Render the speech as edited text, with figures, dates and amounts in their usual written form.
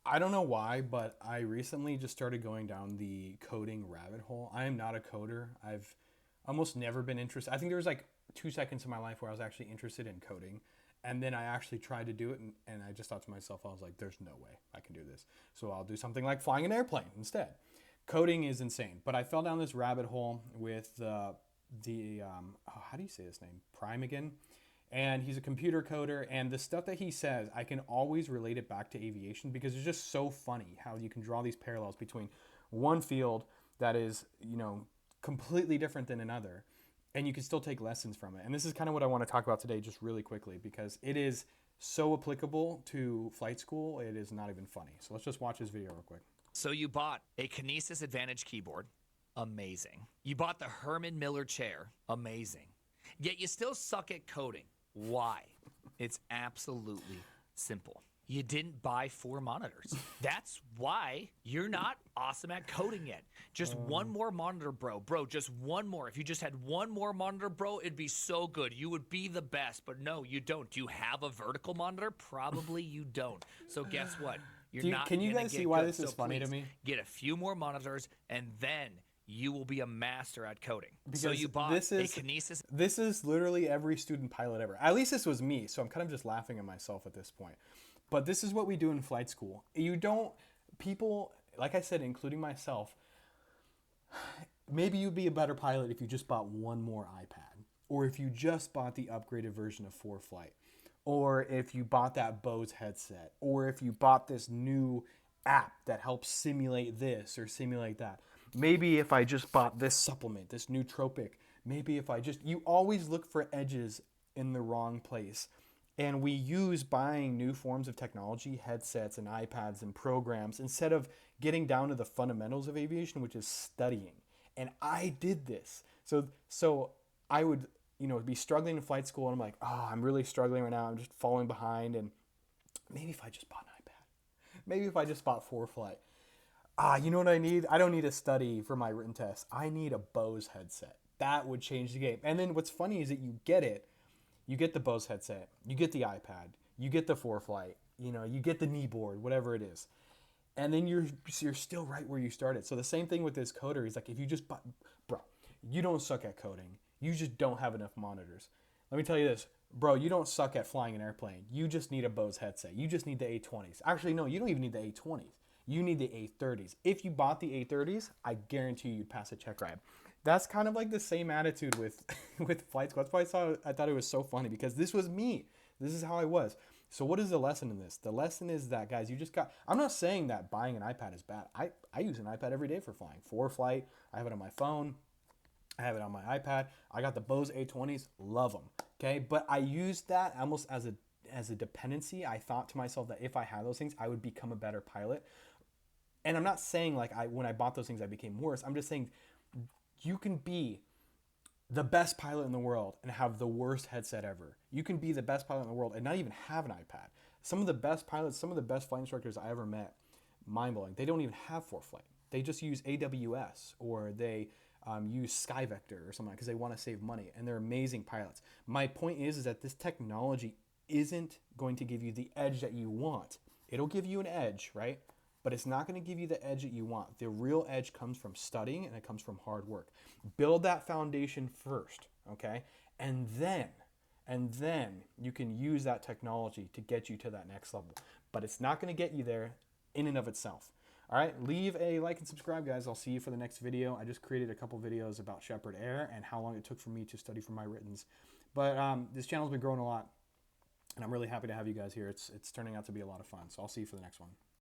I don't know why, but I recently just started going down the coding rabbit hole. I am not a coder. I've almost never been interested. I think there was like 2 seconds in my life where I was actually interested in coding. And then I actually tried to do it, and I just thought to myself, I was like, there's no way I can do this. So I'll do something like flying an airplane instead. Coding is insane. But I fell down this rabbit hole with how do you say his name? Primogen, and he's a computer coder. And the stuff that he says, I can always relate it back to aviation because it's just so funny how you can draw these parallels between one field that is, completely different than another, and you can still take lessons from it. And this is kind of what I want to talk about today, just really quickly, because it is so applicable to flight school. It is not even funny. So let's just watch this video real quick. So you bought a Kinesis Advantage keyboard. Amazing. You bought the Herman Miller chair. Amazing. Yet you still suck at coding. Why? It's absolutely simple. You didn't buy 4 monitors. That's why you're not awesome at coding yet. Just one more monitor, bro. Bro, just one more. If you just had one more monitor, bro, it'd be so good. You would be the best. But no, you don't. Do you have a vertical monitor? Probably you don't. So guess what? Can you guys see why this is funny to me? Get a few more monitors, and then you will be a master at coding. Because so you bought a Kinesis. This is literally every student pilot ever. At least this was me, so I'm kind of just laughing at myself at this point. But this is what we do in flight school. People, like I said, including myself, maybe you'd be a better pilot if you just bought one more iPad, or if you just bought the upgraded version of ForeFlight, or if you bought that Bose headset, or if you bought this new app that helps simulate this or simulate that. Maybe if I just bought this supplement, this nootropic, you always look for edges in the wrong place. And we use buying new forms of technology, headsets and iPads and programs, instead of getting down to the fundamentals of aviation, which is studying. And I did this. So I would, be struggling in flight school, and I'm like, oh, I'm really struggling right now. I'm just falling behind. And maybe if I just bought an iPad, maybe if I just bought ForeFlight. You know what I need? I don't need to study for my written test. I need a Bose headset. That would change the game. And then what's funny is that you get it. You get the Bose headset, you get the iPad, you get the ForeFlight, you get the knee board, whatever it is. And then you're still right where you started. So the same thing with this coder is like, if you just bought, bro, you don't suck at coding. You just don't have enough monitors. Let me tell you this, bro, you don't suck at flying an airplane. You just need a Bose headset. You just need the A20s. Actually, no, you don't even need the A20s. You need the A30s. If you bought the A30s, I guarantee you'd pass a check ride. That's kind of like the same attitude with with flight school. That's why I thought it was so funny, because this was me. This is how I was. So what is the lesson in this? The lesson is that, guys, I'm not saying that buying an iPad is bad. I use an iPad every day for flying. ForeFlight, I have it on my phone. I have it on my iPad. I got the Bose A20s, love them. Okay, but I used that almost as a dependency. I thought to myself that if I had those things, I would become a better pilot. And I'm not saying like when I bought those things, I became worse. I'm just saying you can be the best pilot in the world and have the worst headset ever. You can be the best pilot in the world and not even have an iPad. Some of the best pilots, some of the best flight instructors I ever met, mind-blowing, they don't even have ForeFlight. They just use AWS, or they use SkyVector or something, because they want to save money, and they're amazing pilots. My point is that this technology isn't going to give you the edge that you want. It'll give you an edge, right? But it's not going to give you the edge that you want. The real edge comes from studying, and it comes from hard work. Build that foundation first, okay? And then you can use that technology to get you to that next level. But it's not going to get you there in and of itself. All right, leave a like and subscribe, guys. I'll see you for the next video. I just created a couple videos about Shepherd Air and how long it took for me to study for my writtens. But this channel's been growing a lot, and I'm really happy to have you guys here. It's turning out to be a lot of fun. So I'll see you for the next one.